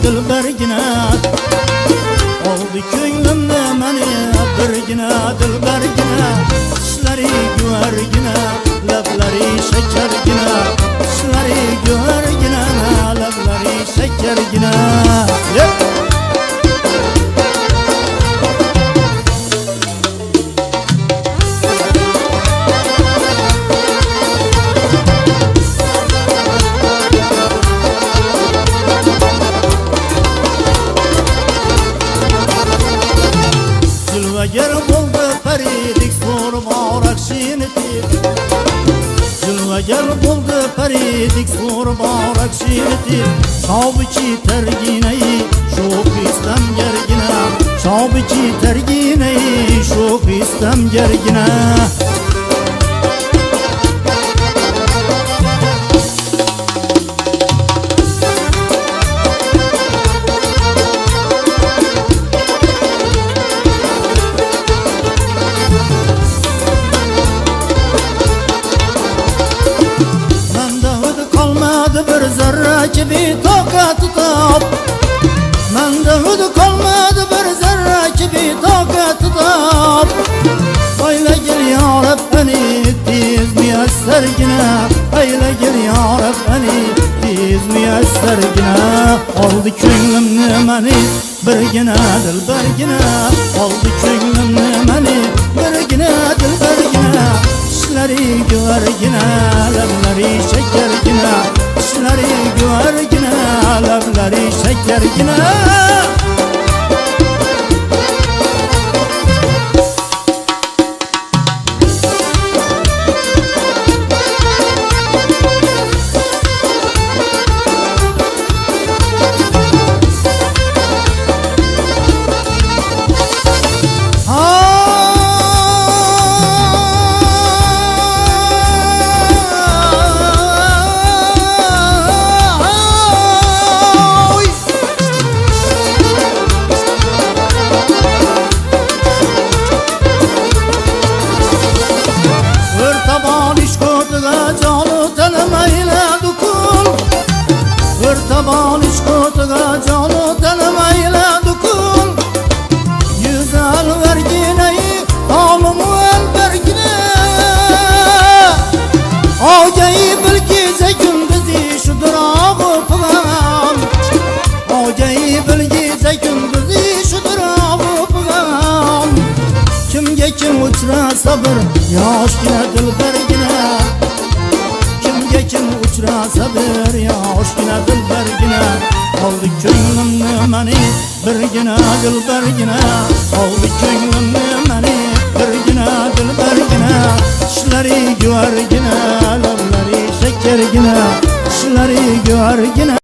dilbergina. Oldu ko'nglimni meni birgina dilbergina. Tishlari guvargina, lablari shakargina. Tishlari guvargina, lablari shakargina. Yer buldu peridik sorum ağrak şiireti. Yer buldu peridik sorum ağrak şiireti. Şabiçi tergineyi şok istem gergine. Şabiçi tergineyi şok istem gergine. Bir zerre gibi tokat tutup, mende hüdü kalmadı bir zerre gibi tokat tutup. Öyle gel ya Rab beni tiz müyessergine. Öyle gel ya Rab beni tiz müyessergine. Oldu ko'nglimni meni birgina dilbergine. Oldu ko'nglimni meni birgina dilbergine. Tishlari guvargina, lablari shakargina. Tishlari guvargina, lablari shakargina. Taban işkotuga canı denemeyle dukul. Güzel vergineyi alımı el vergine. Ağayı bilgize gündüzü şu durağı pıgan. Ağayı bilgize gündüzü şu durağı pıgan. Kimge kim uçrasa bir yaş yine dilbergine. Kimge kim uçrasa bir yaş yine dilbergine. Oldu ko'nglimni meni birgina dilbergine. Oldu ko'nglimni meni birgina dilbergine. Tishlari guvargina, lablari shakargina. Tishlari guvargina.